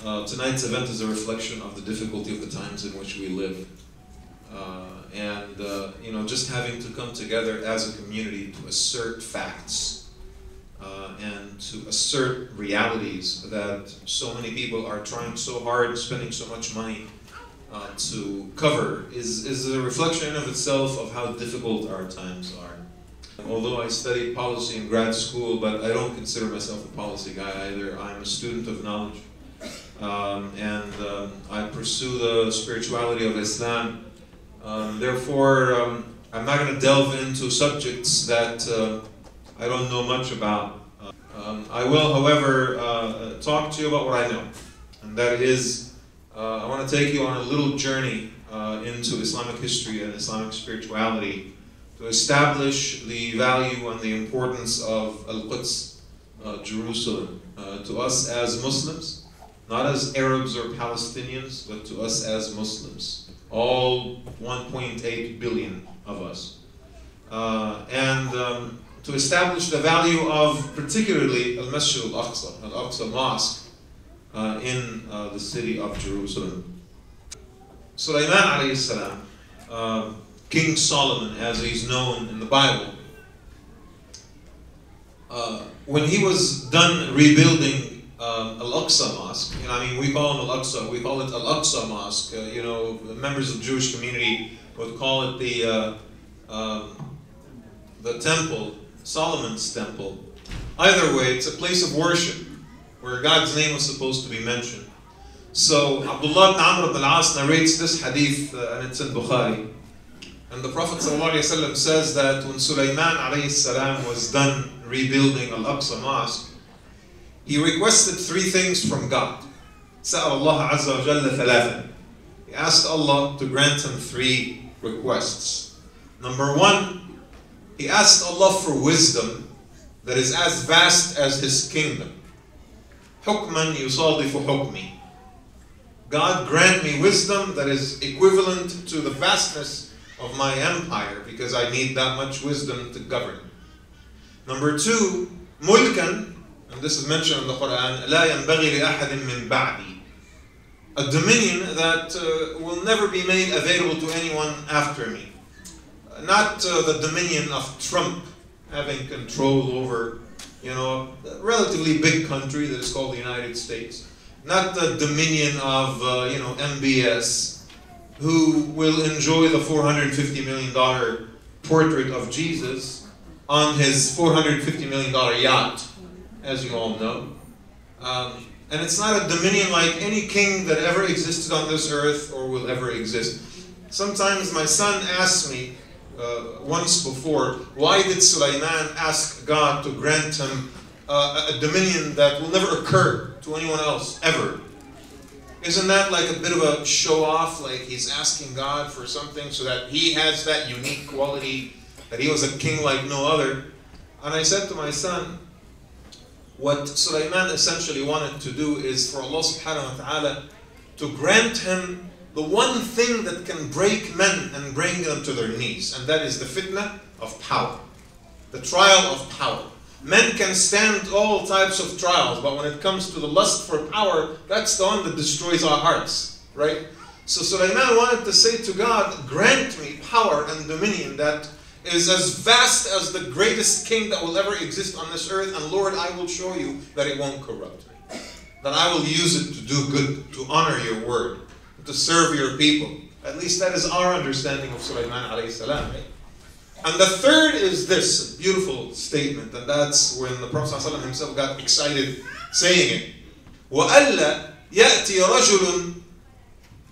tonight's event is a reflection of the difficulty of the times in which we live. Just having to come together as a community to assert facts and to assert realities that so many people are trying so hard, spending so much money to cover is a reflection in of itself of how difficult our times are. Although I studied policy in grad school, but I don't consider myself a policy guy either. I'm a student of knowledge. I pursue the spirituality of Islam. Therefore, I'm not going to delve into subjects that I don't know much about. I will, however, talk to you about what I know. And that is, I want to take you on a little journey into Islamic history and Islamic spirituality to establish the value and the importance of Al-Quds, Jerusalem, to us as Muslims, not as Arabs or Palestinians, but to us as Muslims, all 1.8 billion of us. To establish the value of particularly Masjid al Aqsa Mosque in the city of Jerusalem. Sulaiman alayhi salam, King Solomon, as he's known in the Bible, when he was done rebuilding Al-Aqsa Mosque, we call him Al-Aqsa, we call it Al-Aqsa Mosque. The members of the Jewish community would call it the temple, Solomon's temple. Either way, it's a place of worship where God's name was supposed to be mentioned. So Abdullah ibn Amr ibn al-As narrates this hadith, and it's in Bukhari. And the Prophet ﷺ says that when Sulaiman alayhi salam was done rebuilding Al-Aqsa Mosque, he requested three things from God. Sa'al Allah Azza wa Jalla thalathan. He asked Allah to grant him three requests. Number one, he asked Allah for wisdom that is as vast as His kingdom. Hukman yusadifu hukmi. God grant me wisdom that is equivalent to the vastness of my empire, because I need that much wisdom to govern. Number two, mulkan, and this is mentioned in the Quran, لا ينبغي لأحد من بعدي. A dominion that will never be made available to anyone after me. Not the dominion of Trump having control over, a relatively big country that is called the United States. Not the dominion of, MBS, who will enjoy the $450 million portrait of Jesus on his $450 million yacht, as you all know. And it's not a dominion like any king that ever existed on this earth or will ever exist. Sometimes my son asks me, once before, why did Sulaiman ask God to grant him a dominion that will never occur to anyone else, ever? Isn't that like a bit of a show-off, like he's asking God for something so that he has that unique quality, that he was a king like no other? And I said to my son, what Sulaiman essentially wanted to do is for Allah subhanahu wa ta'ala to grant him the one thing that can break men and bring them to their knees, and that is the fitna of power, the trial of power. Men can stand all types of trials, but when it comes to the lust for power, that's the one that destroys our hearts, right? So Sulaiman wanted to say to God, grant me power and dominion that is as vast as the greatest king that will ever exist on this earth, and Lord, I will show you that it won't corrupt me, that I will use it to do good, to honor your word, to serve your people. At least that is our understanding of Sulaiman alayhi salam, right? And the third is this beautiful statement, and that's when the Prophet ﷺ himself got excited saying it. وَأَلَّا يَأْتِي رَجُلٌ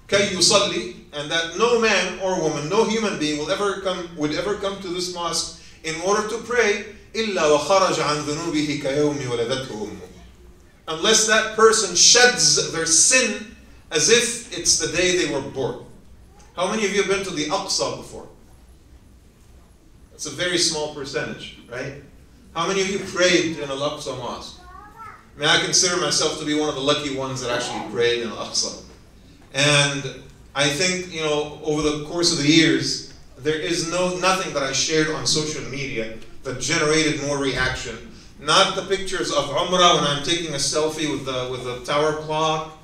كَيْ يُصَلِّي, and that no man or woman, no human being would ever come to this mosque in order to pray إِلَّا وَخَرَجَ عَنْ ذُنُوبِهِ كَيَوْمِ وَلَدَتْهُ أُمُّهُ, unless that person sheds their sin as if it's the day they were born. How many of you have been to the Aqsa before? It's a very small percentage, right? How many of you prayed in Al-Aqsa Mosque? I consider myself to be one of the lucky ones that actually prayed in Al-Aqsa. And I think, over the course of the years, there is nothing that I shared on social media that generated more reaction. Not the pictures of Umrah when I'm taking a selfie with the tower clock,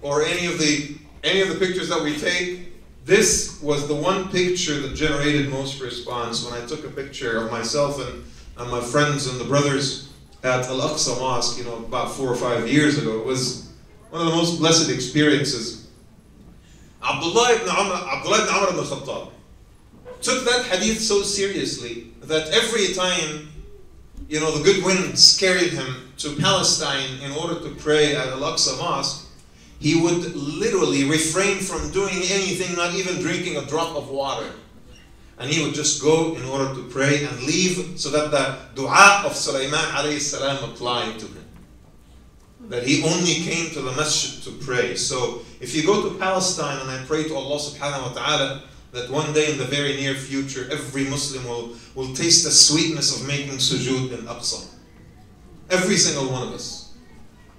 or any of the pictures that we take, this was the one picture that generated most response. When I took a picture of myself and my friends and the brothers at Al Aqsa Mosque, about 4 or 5 years ago, it was one of the most blessed experiences. Abdullah ibn Amr ibn Khattab took that hadith so seriously that every time, the good winds carried him to Palestine in order to pray at Al Aqsa Mosque, he would literally refrain from doing anything, not even drinking a drop of water. And he would just go in order to pray and leave, so that the dua of Sulaiman alayhi salam applied to him. That he only came to the masjid to pray. So if you go to Palestine, and I pray to Allah subhanahu wa ta'ala that one day in the very near future, every Muslim will taste the sweetness of making sujood in Aqsa. Every single one of us.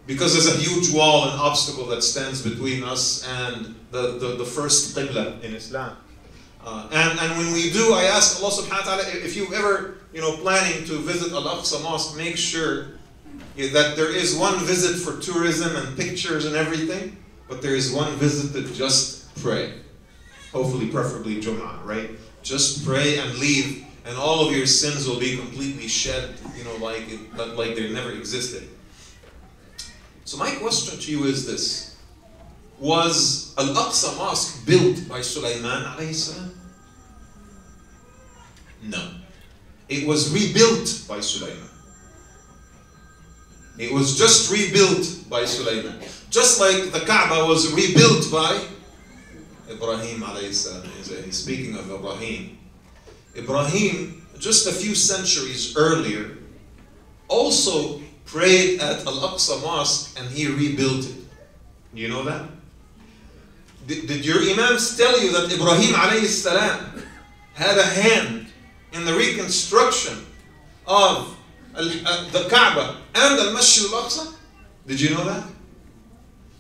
Because there's a huge wall and obstacle that stands between us and the first qibla in Islam. And when we do, I ask Allah subhanahu wa ta'ala, if you ever, planning to visit Al Aqsa Mosque, make sure that there is one visit for tourism and pictures and everything, but there is one visit to just pray. Hopefully, preferably Jum'ah, right? Just pray and leave, and all of your sins will be completely shed, like they never existed. So my question to you is this. Was Al Aqsa Mosque built by Sulaiman alayhi salam? No. It was rebuilt by Sulaiman. It was just rebuilt by Sulaiman. Just like the Kaaba was rebuilt by Ibrahim alayhi salam. He's speaking of Ibrahim. Ibrahim, just a few centuries earlier, also prayed at Al Aqsa Mosque and he rebuilt it. You know that? Did your Imams tell you that Ibrahim alayhi salam had a hand in the reconstruction of the Kaaba and the Masjid al Aqsa? Did you know that?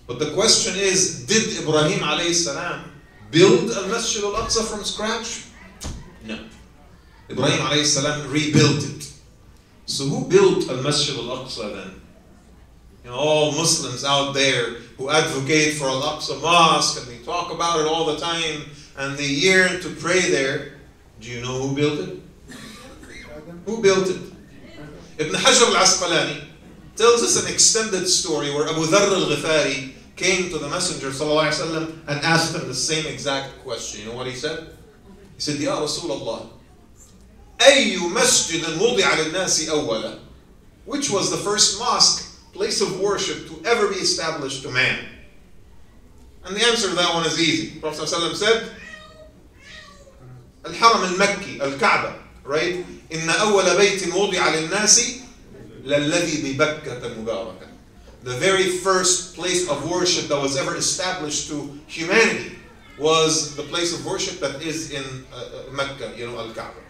But the question is, did Ibrahim alayhi salam build a Masjid al Aqsa from scratch? No. Ibrahim alayhi salam rebuilt it. So who built al Masjid al Aqsa then? All Muslims out there who advocate for Al Aqsa Mosque and they talk about it all the time and they yearn to pray there. Do you know who built it? Who built it? Ibn Hajar al-Asqalani tells us an extended story where Abu Dharr al-Ghifari came to the Messenger ﷺ and asked him the same exact question. You know what he said? He said, Ya Rasulullah, أي مسجد وضع للناس أولا? Which was the first mosque, place of worship to ever be established to man? And the answer to that one is easy. The Prophet ﷺ said, Al-Haram al-Makki, Al-Kaaba, right? إن أول بيت وضع للناس للذي ببكة مباركة. The very first place of worship that was ever established to humanity was the place of worship that is in Mecca, Al-Kaaba.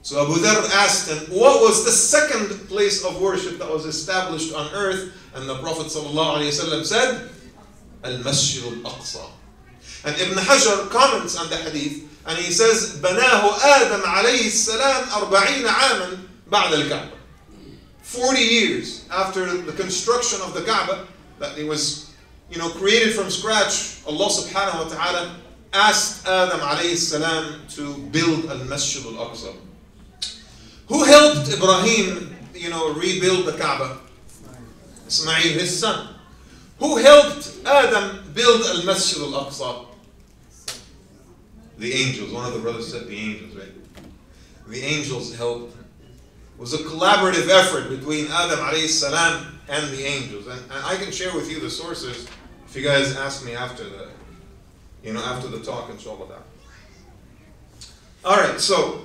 So Abu Dharr asked him, what was the second place of worship that was established on earth? And the Prophet ﷺ said, Al-Masjid al Aqsa. And Ibn Hajar comments on the hadith, and he says, بناه آدم عليه السلام 40 عاما بعد الكعبة. 40 years after the construction of the Kaaba, that it was, created from scratch, Allah subhanahu wa ta'ala asked Adam alayhi salam to build al-Masjid al Aqsa. Who helped Ibrahim, rebuild the Kaaba? Ismail, his son. Who helped Adam build al-Masjid al Aqsa? The angels. One of the brothers said the angels, right? The angels helped. It was a collaborative effort between Adam alayhi salam and the angels. And I can share with you the sources if you guys ask me after the talk, inshallah. Alright, so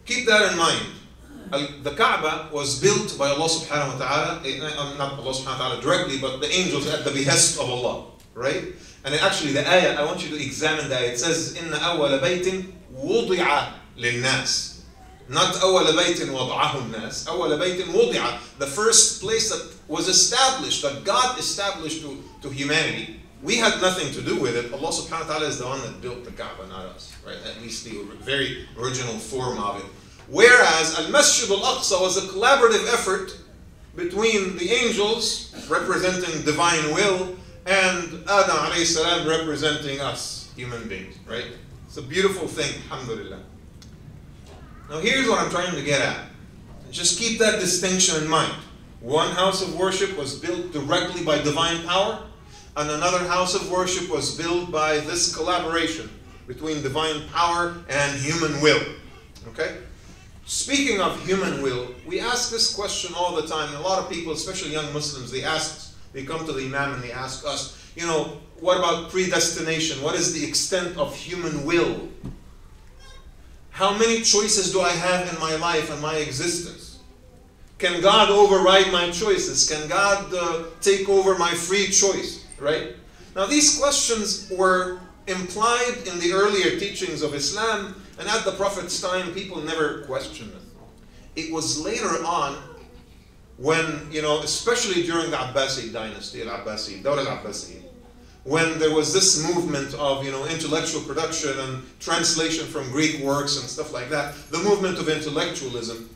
keep that in mind. The Kaaba was built by Allah subhanahu wa ta'ala, not Allah subhanahu wa ta'ala directly, but the angels at the behest of Allah, right? And actually the ayah, I want you to examine the ayah. It says, إِنَّ أَوَّلَ بَيْتٍ وُضِعَ لِلنَّاسِ. Not أَوَّلَ بَيْتٍ وَضَعَهُ النَّاسِ. أَوَّلَ بَيْتٍ وُضِعَ. The first place that was established, that God established to humanity. We had nothing to do with it. Allah subhanahu wa ta'ala is the one that built the Kaaba, not us. Right? At least the very original form of it. Whereas Al-Masjid al Aqsa was a collaborative effort between the angels, representing divine will, and Adam alayhi salam representing us, human beings, right? It's a beautiful thing, alhamdulillah. Now here's what I'm trying to get at. Just keep that distinction in mind. One house of worship was built directly by divine power, and another house of worship was built by this collaboration between divine power and human will. Okay? Speaking of human will, we ask this question all the time. A lot of people, especially young Muslims, they ask us, they come to the Imam and they ask us, you know, what about predestination? What is the extent of human will? How many choices do I have in my life and my existence? Can God override my choices? Can God take over my free choice? Right? Now these questions were implied in the earlier teachings of Islam, and at the Prophet's time people never questioned them. It was later on when, you know, especially during the Abbasid dynasty, Al-Abbasi, Dawla Al-Abbasi, when there was this movement of, you know, intellectual production and translation from Greek works and stuff like that, the movement of intellectualism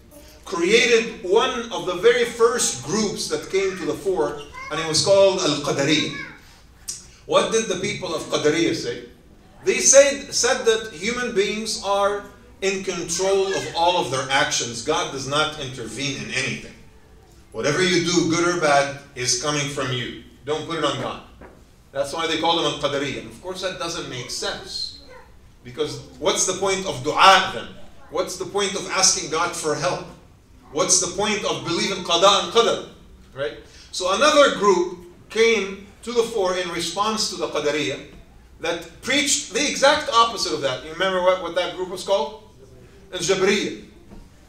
created one of the very first groups that came to the fore, and it was called Al-Qadariyya. What did the people of Qadariyya say? They said that human beings are in control of all of their actions. God does not intervene in anything. Whatever you do, good or bad, is coming from you. Don't put it on God. That's why they call them Al-Qadariyya. And of course that doesn't make sense. Because what's the point of dua then? What's the point of asking God for help? What's the point of believing qada and qadar? Right? So another group came to the fore in response to the Qadariyya that preached the exact opposite of that. You remember what that group was called? Al-Jabriyya.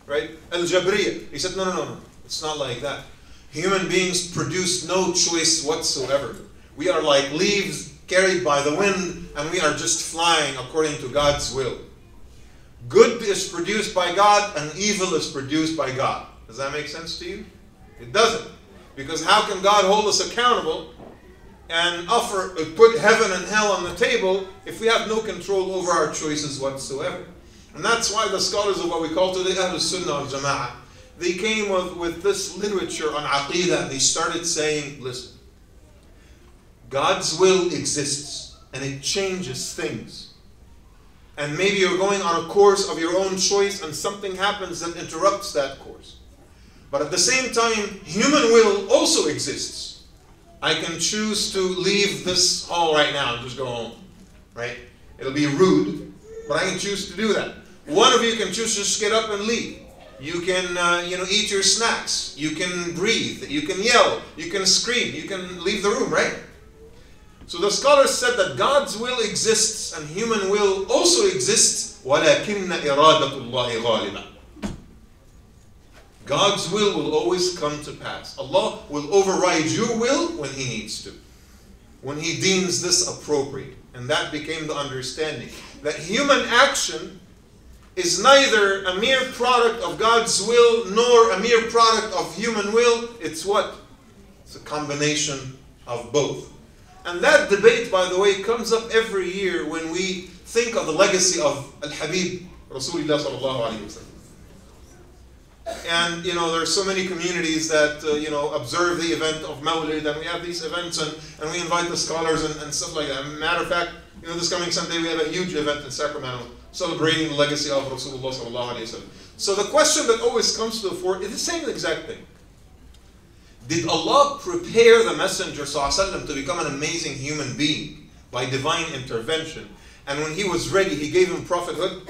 Right? Al-Jabriyya. He said, no. It's not like that. Human beings produce no choice whatsoever. We are like leaves carried by the wind, and we are just flying according to God's will. Good is produced by God, and evil is produced by God. Does that make sense to you? It doesn't. Because how can God hold us accountable and put heaven and hell on the table if we have no control over our choices whatsoever? And that's why the scholars of what we call today Ahlul Sunnah al Jama'ah, they came with this literature on Aqidah, and they started saying, listen, God's will exists, and it changes things. And maybe you're going on a course of your own choice, and something happens that interrupts that course. But at the same time, human will also exists. I can choose to leave this hall right now and just go home. Right? It'll be rude, but I can choose to do that. One of you can choose to just get up and leave. You can eat your snacks. You can breathe. You can yell. You can scream. You can leave the room, right? So the scholars said that God's will exists and human will also exists. وَلَكِنَّ إِرَادَةُ اللَّهِ غَالِبًا. God's will always come to pass. Allah will override your will when He needs to, when He deems this appropriate. And that became the understanding that human action is neither a mere product of God's will nor a mere product of human will. It's what? It's a combination of both. And that debate, by the way, comes up every year when we think of the legacy of Al-Habib, Rasulullah sallallahu alayhi wa sallam. And, there are so many communities that, observe the event of Mawlid, and we have these events, and we invite the scholars and stuff like that. Matter of fact, this coming Sunday we have a huge event in Sacramento celebrating the legacy of Rasulullah sallallahu alayhi wa sallam. So the question that always comes to the fore is the same exact thing. Did Allah prepare the Messenger ﷺ to become an amazing human being by divine intervention? And when he was ready, He gave him prophethood?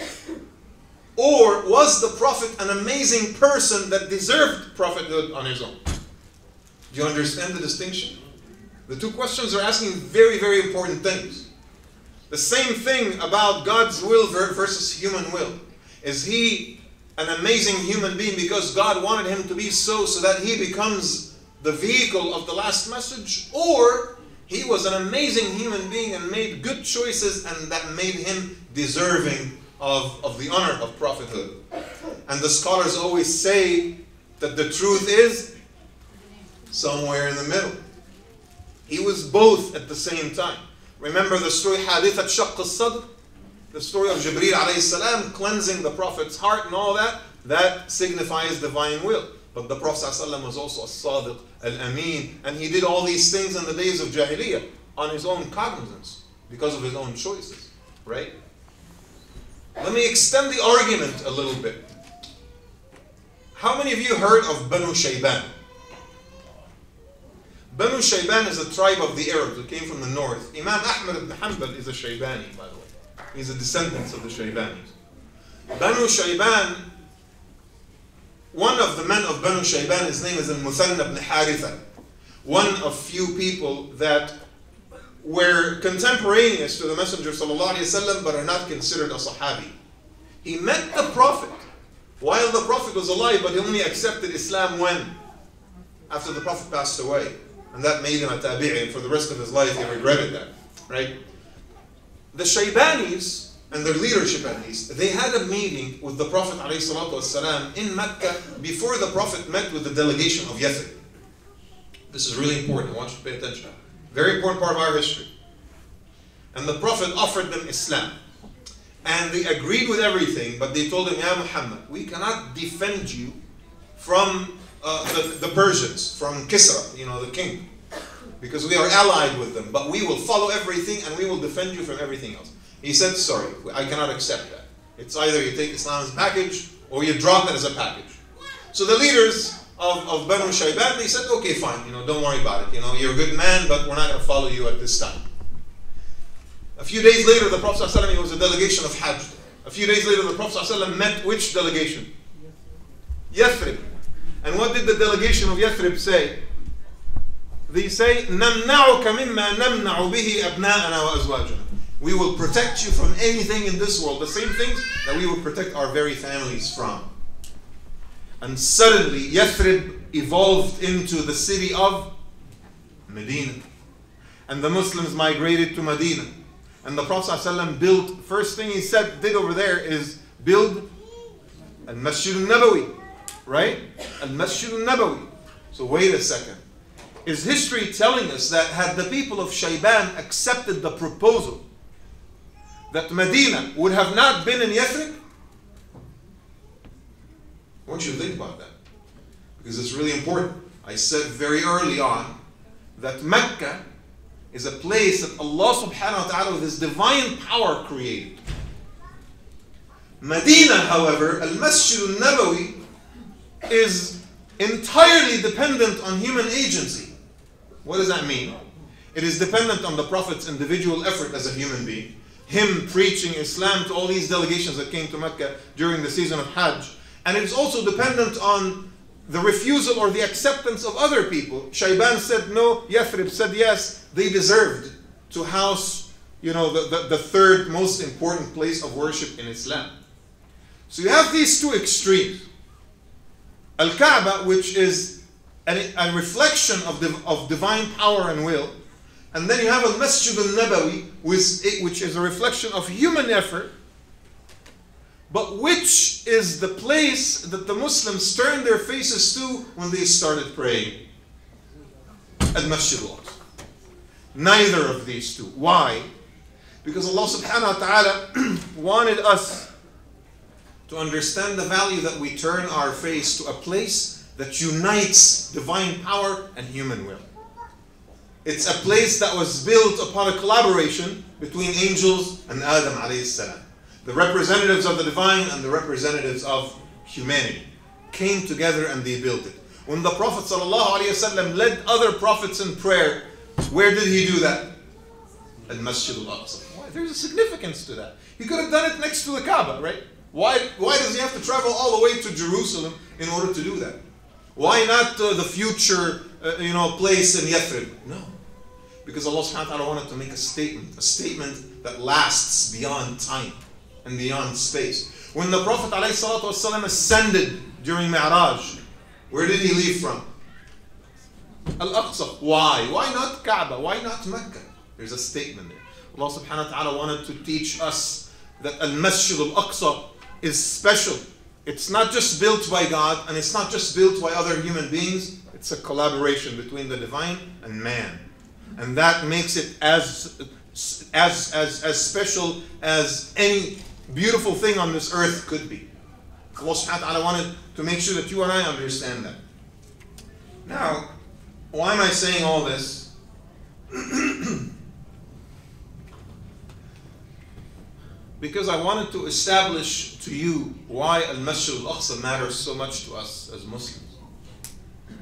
Or was the Prophet an amazing person that deserved prophethood on his own? Do you understand the distinction? The two questions are asking very, very important things. The same thing about God's will versus human will. Is he an amazing human being because God wanted him to be so that he becomes the vehicle of the last message, or he was an amazing human being and made good choices, and that made him deserving of the honor of prophethood? And the scholars always say that the truth is somewhere in the middle. He was both at the same time. Remember the story Hadithat Shaqq al-Sadr? The story of Jibreel alayhi salam cleansing the Prophet's heart and all that? That signifies divine will. But the Prophet ﷺ was also as-Sadiq, al-Amin, and he did all these things in the days of Jahiliyyah on his own cognizance, because of his own choices, right? Let me extend the argument a little bit. How many of you heard of Banu Shayban? Banu Shayban is a tribe of the Arabs that came from the north. Imam Ahmad ibn Hanbal is a Shaybani, by the way. He's a descendant of the Shaybanis. Banu Shayban, one of the men of Banu Shayban, his name is Al-Muthanna ibn Haritha. One of few people that were contemporaneous to the Messenger ﷺ, but are not considered a Sahabi. He met the Prophet while the Prophet was alive, but he only accepted Islam when? After the Prophet passed away. And that made him a tabi'i, and for the rest of his life he regretted that, right? The Shaybanis, and their leadership at least, they had a meeting with the Prophet ﷺ in Mecca before the Prophet met with the delegation of Yathrib. This is really important, I want you to pay attention. Very important part of our history. And the Prophet offered them Islam. And they agreed with everything, but they told him, Ya Muhammad, we cannot defend you from the Persians, from Kisra, the king. Because we are allied with them, but we will follow everything and we will defend you from everything else. He said, sorry, I cannot accept that. It's either you take Islam as a package or you drop it as a package. So the leaders of Banu Shayban, they said, okay, fine, don't worry about it. You're a good man, but we're not going to follow you at this time. A few days later, the Prophet ﷺ, was a delegation of Hajj. A few days later, the Prophet ﷺ met which delegation? Yathrib. And what did the delegation of Yathrib say? They say, نَمْنَعُكَ مِمَّا نَمْنَعُ بِهِ أَبْنَاءَنَا وَأَزْوَاجَنَا. We will protect you from anything in this world, the same things that we will protect our very families from. And suddenly, Yathrib evolved into the city of Medina. And the Muslims migrated to Medina. And the Prophet ﷺ built, first thing he did over there is build Al-Masjid al-Nabawi. Right? Al-Masjid al-Nabawi. So wait a second. Is history telling us that had the people of Shayban accepted the proposal, that Medina would have not been in Yathrib? I want you to think about that, because it's really important. I said very early on that Mecca is a place that Allah subhanahu wa ta'ala with His divine power created. Medina, however, Al-Masjid al-Nabawi, is entirely dependent on human agency. What does that mean? It is dependent on the Prophet's individual effort as a human being. Him preaching Islam to all these delegations that came to Mecca during the season of Hajj. And it is also dependent on the refusal or the acceptance of other people. Shayban said no, Yathrib said yes. They deserved to house, the third most important place of worship in Islam. So you have these two extremes. Al-Kaaba, which is a reflection of divine power and will. And then you have Al-Masjid al-Nabawi, which is a reflection of human effort, but which is the place that the Muslims turned their faces to when they started praying. Al-Masjid al-Aqsa. Neither of these two. Why? Because Allah subhanahu wa ta'ala wanted us to understand the value that we turn our face to a place that unites divine power and human will. It's a place that was built upon a collaboration between angels and Adam alayhi salam. The representatives of the divine and the representatives of humanity came together and they built it. When the Prophet ﷺ led other prophets in prayer, where did he do that? Al-Masjid al-Aqsa. There's a significance to that. He could have done it next to the Kaaba, right? Why does he have to travel all the way to Jerusalem in order to do that? Why not the future place in Yathrib? No. Because Allah subhanahu wa ta'ala wanted to make a statement that lasts beyond time and beyond space. When the Prophet ﷺ ascended during Mi'raj, where did he leave from? Al-Aqsa. Why? Why not Kaaba? Why not Mecca? There's a statement there. Allah subhanahu wa ta'ala wanted to teach us that Al-Masjid al-Aqsa is special. It's not just built by God, and it's not just built by other human beings. It's a collaboration between the divine and man. And that makes it as special as any beautiful thing on this earth could be. Allah subhanahu wa ta'ala wanted to make sure that you and I understand that. Now, why am I saying all this? Because I wanted to establish to you why Al-Masjid al Aqsa matters so much to us as Muslims.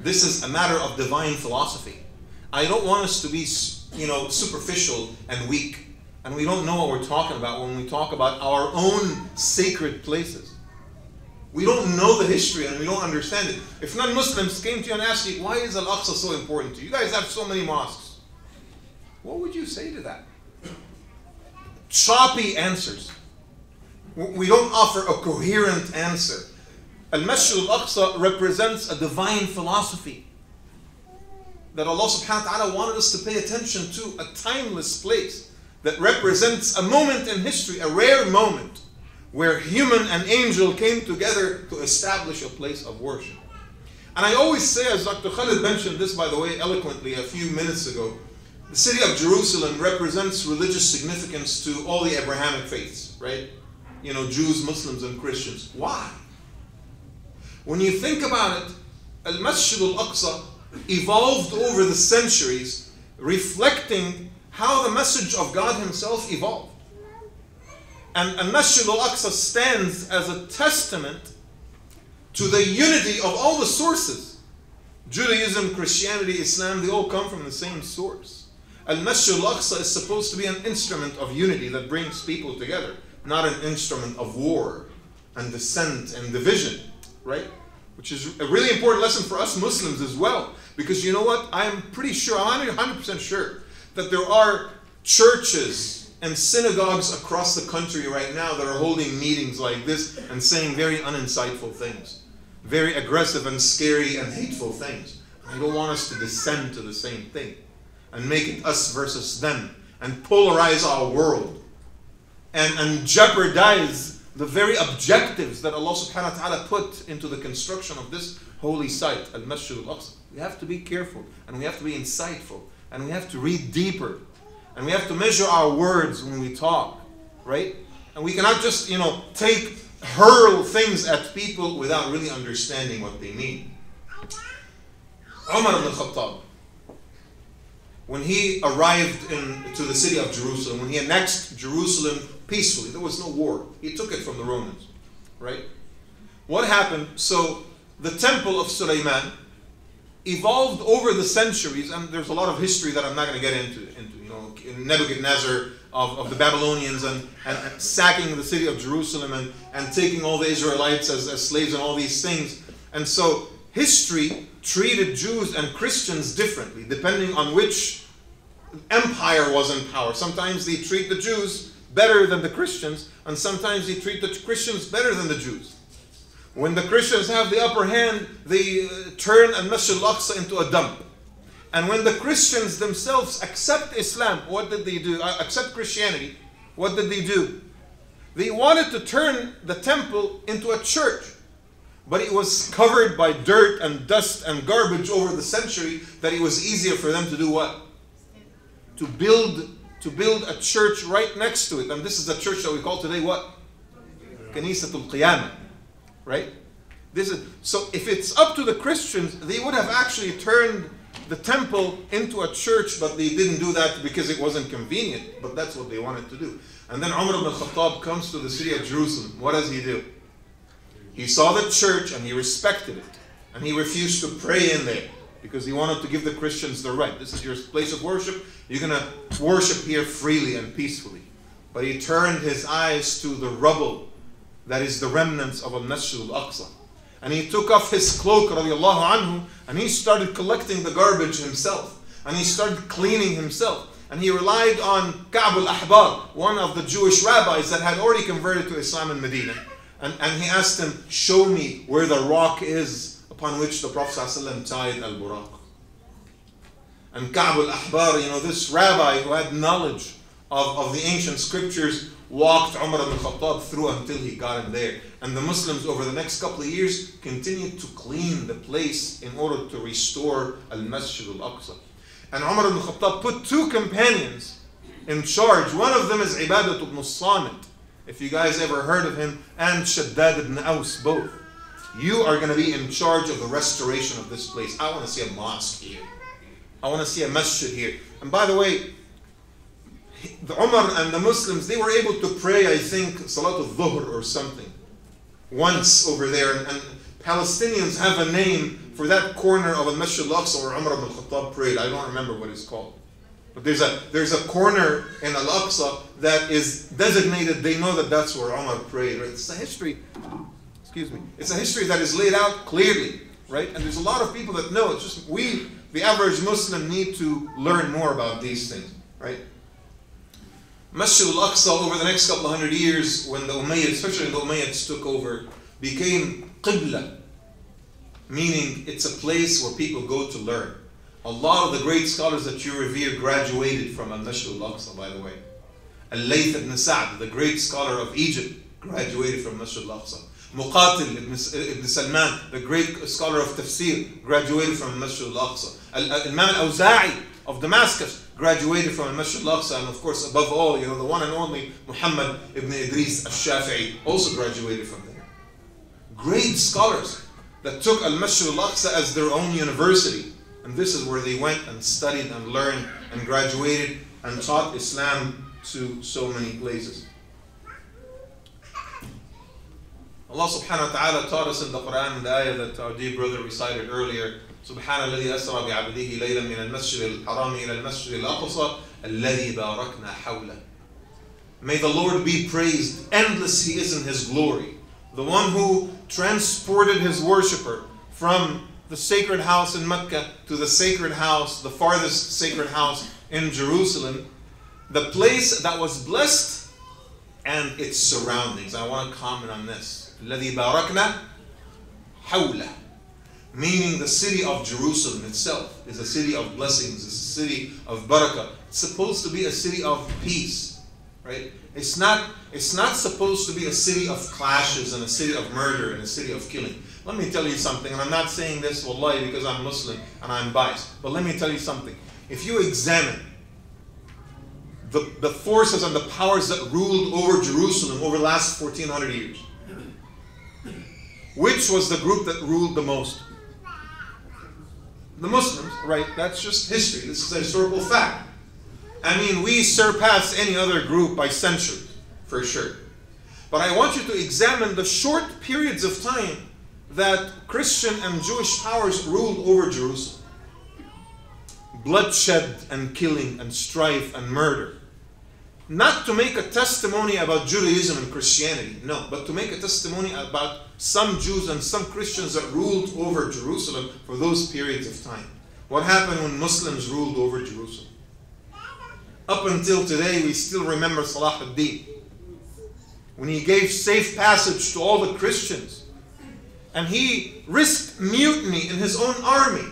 This is a matter of divine philosophy. I don't want us to be, superficial and weak, and we don't know what we're talking about when we talk about our own sacred places. We don't know the history and we don't understand it. If non-Muslims came to you and asked you, why is Al-Aqsa so important to you? You guys have so many mosques. What would you say to that? Choppy answers. We don't offer a coherent answer. Al-Masjid al Aqsa represents a divine philosophy that Allah subhanahu wa ta'ala wanted us to pay attention to, a timeless place that represents a moment in history, a rare moment, where human and angel came together to establish a place of worship. And I always say, as Dr. Khalid mentioned this, by the way, eloquently a few minutes ago, the city of Jerusalem represents religious significance to all the Abrahamic faiths, right? Jews, Muslims, and Christians. Why? When you think about it, Al-Masjid al Aqsa evolved over the centuries, reflecting how the message of God Himself evolved. And Al-Masjid al Aqsa stands as a testament to the unity of all the sources. Judaism, Christianity, Islam, they all come from the same source. Al-Masjid al Aqsa is supposed to be an instrument of unity that brings people together, not an instrument of war and dissent and division, right? Which is a really important lesson for us Muslims as well. Because you know what? I'm pretty sure, I'm 100% sure, that there are churches and synagogues across the country right now that are holding meetings like this and saying very uninsightful things. Very aggressive and scary and hateful things. I don't want us to descend to the same thing and make it us versus them and polarize our world and jeopardize the very objectives that Allah subhanahu wa ta'ala put into the construction of this holy site, Al-Masjid al Aqsa. We have to be careful, and we have to be insightful, and we have to read deeper, and we have to measure our words when we talk, right? And we cannot just, hurl things at people without really understanding what they mean. Umar ibn Khattab, when he arrived to the city of Jerusalem, when he annexed Jerusalem peacefully, there was no war. He took it from the Romans, right? What happened? So the temple of Sulaiman evolved over the centuries, and there's a lot of history that I'm not going to get into Nebuchadnezzar of the Babylonians and sacking the city of Jerusalem and taking all the Israelites as slaves and all these things. And so history treated Jews and Christians differently depending on which empire was in power. Sometimes they treat the Jews better than the Christians, and sometimes they treat the Christians better than the Jews. When the Christians have the upper hand, they turn Al-Masjid al Aqsa into a dump. And when the Christians themselves accept Islam, what did they do? Accept Christianity, what did they do? They wanted to turn the temple into a church, but it was covered by dirt and dust and garbage over the century that it was easier for them to do what? To build a church right next to it. And this is the church that we call today what? Kanisatul Qiyamah. Right? So if it's up to the Christians, they would have actually turned the temple into a church, but they didn't do that because it wasn't convenient. But that's what they wanted to do. And then Umar ibn Khattab comes to the city of Jerusalem. What does he do? He saw the church and he respected it. And he refused to pray in there because he wanted to give the Christians the right. This is your place of worship. You're going to worship here freely and peacefully. But he turned his eyes to the rubble that is the remnants of Al-Masjid al Aqsa. And he took off his cloak, radiallahu anhu, and he started collecting the garbage himself. And he started cleaning himself. And he relied on Ka'b al-Ahbar, one of the Jewish rabbis that had already converted to Islam in Medina. And he asked him, show me where the rock is upon which the Prophet ﷺ tied al-Buraq. And Ka'b al-Ahbar, this rabbi who had knowledge of the ancient scriptures, walked Umar ibn Khattab through until he got him there. And the Muslims over the next couple of years continued to clean the place in order to restore Al-Masjid al-Aqsa. And Umar ibn Khattab put two companions in charge. One of them is Ibadat ibn Samit, if you guys ever heard of him, and Shaddad ibn Aus, both. You are going to be in charge of the restoration of this place. I want to see a mosque here. I want to see a masjid here. And by the way, the Umar and the Muslims, they were able to pray, I think, Salat al-Dhuhr or something, once over there. And Palestinians have a name for that corner of Masjid al Aqsa where Umar ibn al-Khattab prayed. I don't remember what it's called. But there's a corner in Al Aqsa that is designated. They know that that's where Umar prayed. Right? It's a history. Excuse me. It's a history that is laid out clearly, right? And there's a lot of people that know. It's just we, the average Muslim, need to learn more about these things, right? Masjid al Aqsa over the next couple of hundred years, when the Umayyads, especially the Umayyads took over, became Qibla, meaning it's a place where people go to learn. A lot of the great scholars that you revere graduated from Masjid al Aqsa, by the way. Al-Layth ibn Sa'd, the great scholar of Egypt, graduated from Masjid al Aqsa. Muqatil ibn Salman, the great scholar of Tafsir, graduated from Masjid al Aqsa. Imam Azeez of Damascus graduated from Masjid al Aqsa, and of course, above all, the one and only Muhammad ibn Idris al-Shafi'i also graduated from there. Great scholars that took al-Masjid al Aqsa as their own university. And this is where they went and studied and learned and graduated and taught Islam to so many places. Allah subhanahu wa ta'ala taught us in the Quran, in the ayah that our dear brother recited earlier, سبحان الذي أسرى بعبده ليلا من المسجد الحرام إلى المسجد الأقصى الذي باركنا حوله. May the Lord be praised. Endless He is in His glory. The one who transported His worshipper from the sacred house in Mecca to the sacred house, the farthest sacred house in Jerusalem, the place that was blessed and its surroundings. I want to comment on this. الذي باركنا حوله. Meaning the city of Jerusalem itself is a city of blessings, it's a city of barakah. It's supposed to be a city of peace, right? It's not supposed to be a city of clashes and a city of murder and a city of killing. Let me tell you something, and I'm not saying this, wallahi, because I'm Muslim and I'm biased, but let me tell you something. If you examine the forces and the powers that ruled over Jerusalem over the last 1400 years, which was the group that ruled the most? The Muslims, right? That's just history. This is a historical fact. I mean, we surpass any other group by centuries, for sure. But I want you to examine the short periods of time that Christian and Jewish powers ruled over Jerusalem. Bloodshed and killing and strife and murder. Not to make a testimony about Judaism and Christianity, no, but to make a testimony about some Jews and some Christians that ruled over Jerusalem for those periods of time. What happened when Muslims ruled over Jerusalem? Up until today, we still remember Salah ad-Din, when he gave safe passage to all the Christians, and he risked mutiny in his own army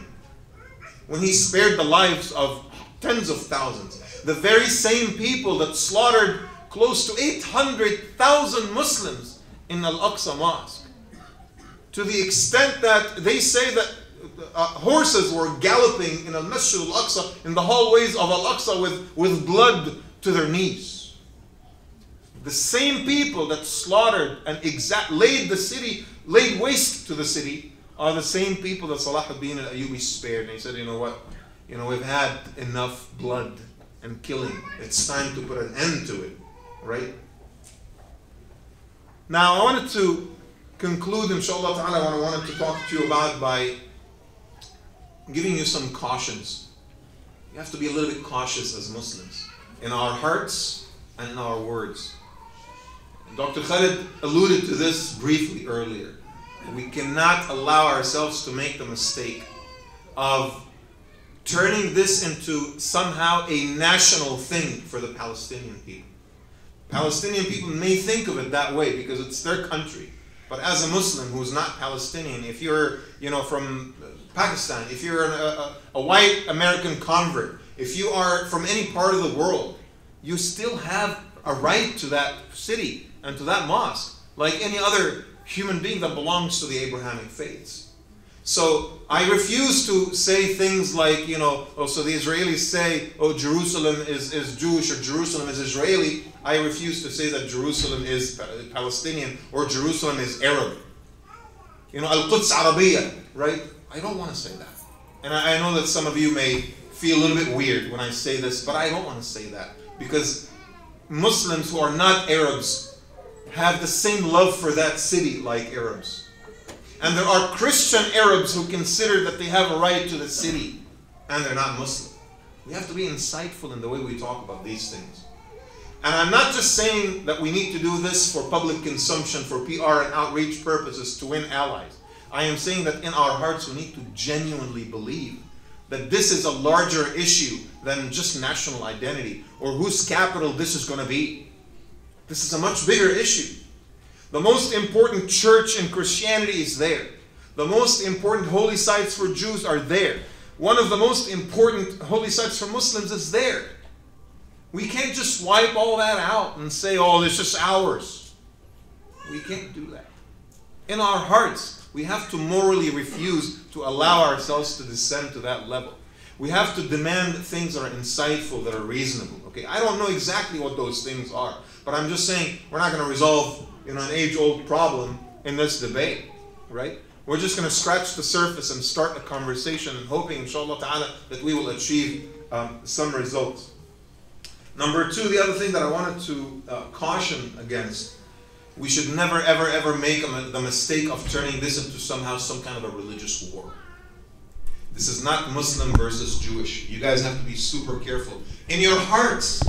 when he spared the lives of tens of thousands. The very same people that slaughtered close to 800,000 Muslims in Al-Aqsa Mosque, to the extent that they say that horses were galloping in Al-Masjid al-Aqsa, in the hallways of Al-Aqsa with blood to their knees. The same people that slaughtered and laid waste to the city are the same people that Salah ad-Din al-Ayyubi spared. And he said, you know what? We've had enough blood and killing. It's time to put an end to it, right? Now, I wanted to conclude, inshallah ta'ala, what I wanted to talk to you about by giving you some cautions. You have to be a little bit cautious as Muslims, in our hearts and in our words. Dr. Khalid alluded to this briefly earlier. We cannot allow ourselves to make the mistake of turning this into somehow a national thing for the Palestinian people. Palestinian people may think of it that way because it's their country. But as a Muslim who's not Palestinian, if you're from Pakistan, if you're a white American convert, if you are from any part of the world, you still have a right to that city and to that mosque, like any other human being that belongs to the Abrahamic faiths. So I refuse to say things like, so the Israelis say, oh, Jerusalem is Jewish or Jerusalem is Israeli. I refuse to say that Jerusalem is Palestinian or Jerusalem is Arab. Al-Quds Arabiya, right? I don't want to say that. And I know that some of you may feel a little bit weird when I say this, but I don't want to say that. Because Muslims who are not Arabs have the same love for that city like Arabs. And there are Christian Arabs who consider that they have a right to the city, and they're not Muslim. We have to be insightful in the way we talk about these things. And I'm not just saying that we need to do this for public consumption, for PR and outreach purposes to win allies. I am saying that in our hearts we need to genuinely believe that this is a larger issue than just national identity or whose capital this is going to be. This is a much bigger issue. The most important church in Christianity is there. The most important holy sites for Jews are there. One of the most important holy sites for Muslims is there. We can't just wipe all that out and say, oh, it's just ours. We can't do that. In our hearts, we have to morally refuse to allow ourselves to descend to that level. We have to demand things that are insightful, that are reasonable. Okay, I don't know exactly what those things are, but I'm just saying we're not going to resolve an age-old problem in this debate, right? We're just going to scratch the surface and start a conversation and hoping, inshallah ta'ala, that we will achieve some results. Number two, the other thing that I wanted to caution against, we should never, ever, ever make the mistake of turning this into somehow some kind of a religious war. This is not Muslim versus Jewish. You guys have to be super careful. In your hearts,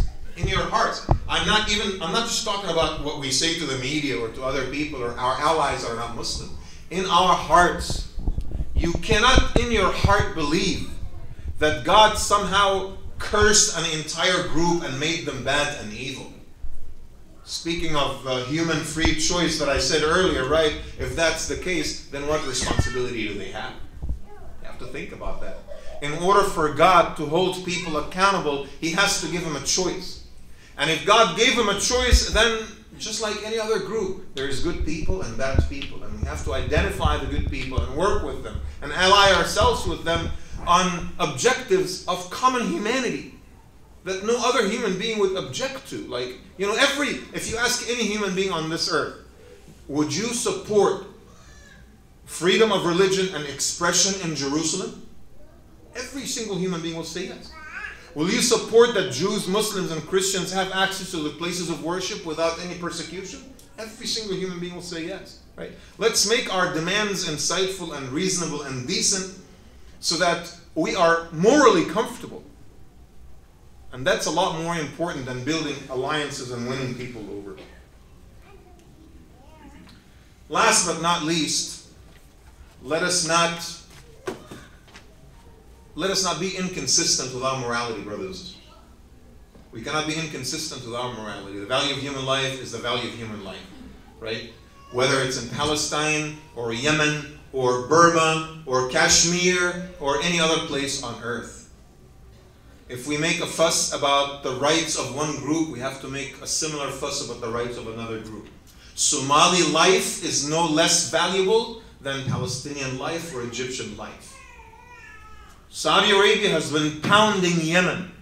I'm not just talking about what we say to the media or to other people or our allies are not Muslim. In our hearts, you cannot in your heart believe that God somehow cursed an entire group and made them bad and evil. Speaking of human free choice that I said earlier, right? If that's the case, then what responsibility do they have? You have to think about that. In order for God to hold people accountable, He has to give them a choice. And if God gave them a choice, then just like any other group, there's good people and bad people. And we have to identify the good people and work with them and ally ourselves with them on objectives of common humanity that no other human being would object to. Like, if you ask any human being on this earth, would you support freedom of religion and expression in Jerusalem? Every single human being will say yes. Will you support that Jews, Muslims, and Christians have access to the places of worship without any persecution? Every single human being will say yes. Right? Let's make our demands insightful and reasonable and decent so that we are morally comfortable. And that's a lot more important than building alliances and winning people over. Last but not least, let us not be inconsistent with our morality, brothers and sisters. We cannot be inconsistent with our morality. The value of human life is the value of human life, right? Whether it's in Palestine or Yemen or Burma or Kashmir or any other place on earth. If we make a fuss about the rights of one group, we have to make a similar fuss about the rights of another group. Somali life is no less valuable than Palestinian life or Egyptian life. Saudi Arabia has been pounding Yemen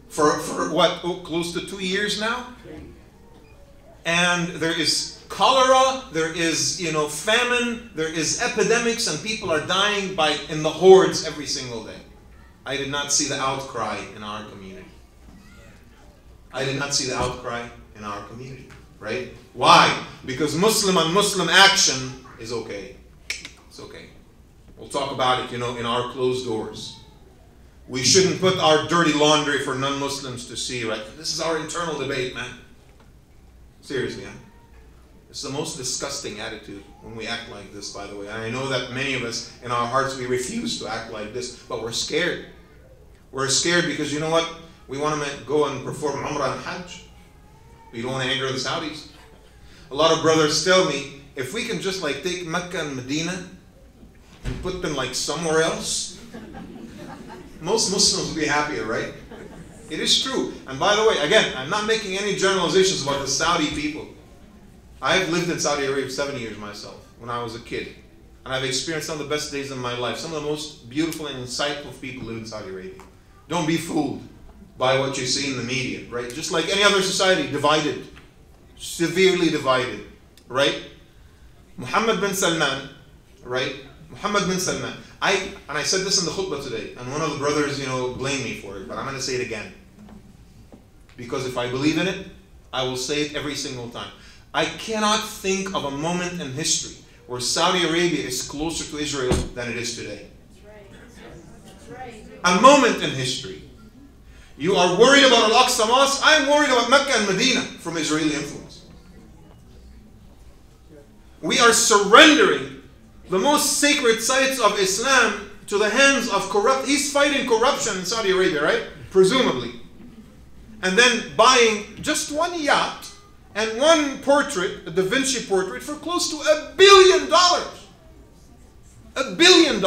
for what, close to 2 years now? And there is cholera, there is famine, there is epidemics, and people are dying in the hordes every single day. I did not see the outcry in our community. Right? Why? Because Muslim on Muslim action is okay. It's okay. We'll talk about it, in our closed doors. We shouldn't put our dirty laundry for non-Muslims to see, right? This is our internal debate, man. Seriously, man. It's the most disgusting attitude when we act like this, by the way. And I know that many of us, in our hearts, we refuse to act like this, but we're scared. We're scared because you know what? We want to go and perform Umrah and Hajj. We don't want to anger the Saudis. A lot of brothers tell me, if we can just take Mecca and Medina and put them somewhere else, most Muslims will be happier, right? It is true. And by the way, again, I'm not making any generalizations about the Saudi people. I've lived in Saudi Arabia 7 years myself when I was a kid. And I've experienced some of the best days of my life. Some of the most beautiful and insightful people live in Saudi Arabia. Don't be fooled by what you see in the media, right? Just like any other society, divided. Severely divided, right? Muhammad bin Salman, right? Muhammad bin Salman. I said this in the khutbah today, and one of the brothers, blamed me for it, but I'm going to say it again. Because if I believe in it, I will say it every single time. I cannot think of a moment in history where Saudi Arabia is closer to Israel than it is today. That's right. A moment in history. You are worried about Al Aqsa Mosque. I'm worried about Mecca and Medina from Israeli influence. We are surrendering the most sacred sites of Islam to the hands of corrupt. He's fighting corruption in Saudi Arabia, right? Presumably. And then buying just one yacht and one portrait, a Da Vinci portrait, for close to $1 billion. $1 billion.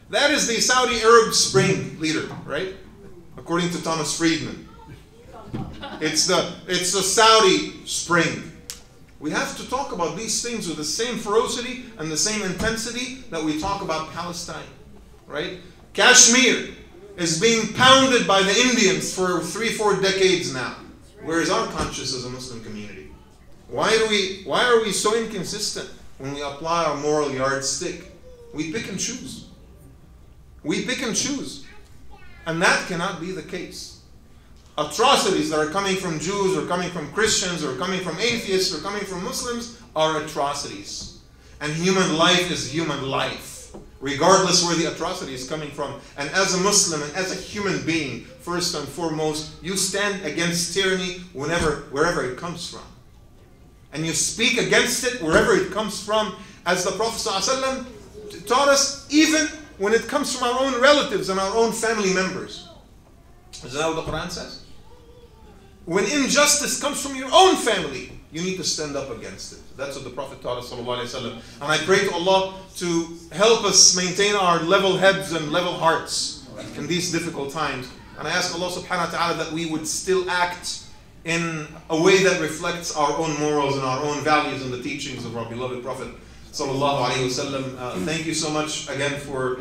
That is the Saudi Arab Spring leader, right? According to Thomas Friedman. It's the Saudi Spring. We have to talk about these things with the same ferocity and the same intensity that we talk about Palestine, right? Kashmir is being pounded by the Indians for 3-4 decades now. Where is our conscience as a Muslim community? Why are we so inconsistent when we apply our moral yardstick? We pick and choose. We pick and choose. And that cannot be the case. Atrocities that are coming from Jews or coming from Christians or coming from atheists or coming from Muslims are atrocities. And human life is human life, regardless where the atrocity is coming from. And as a Muslim and as a human being, first and foremost, you stand against tyranny wherever it comes from. And you speak against it wherever it comes from, as the Prophet ﷺ taught us, even when it comes from our own relatives and our own family members. Is that what the Quran says? When injustice comes from your own family, you need to stand up against it. That's what the Prophet taught us, ﷺ. And I pray to Allah to help us maintain our level heads and level hearts in these difficult times. And I ask Allah subhanahu wa ta'ala that we would still act in a way that reflects our own morals and our own values and the teachings of our beloved Prophet sallallahu alaihi wasallam. Thank you so much again for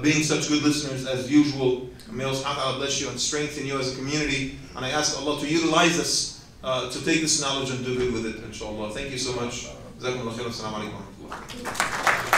being such good listeners as usual. May Allah subhanahu wa ta'ala bless you and strengthen you as a community. And I ask Allah to utilize us to take this knowledge and do good with it, inshallah. Thank you so much. Jazakumullah khairan. Assalamu alaikum wa rahmatullah.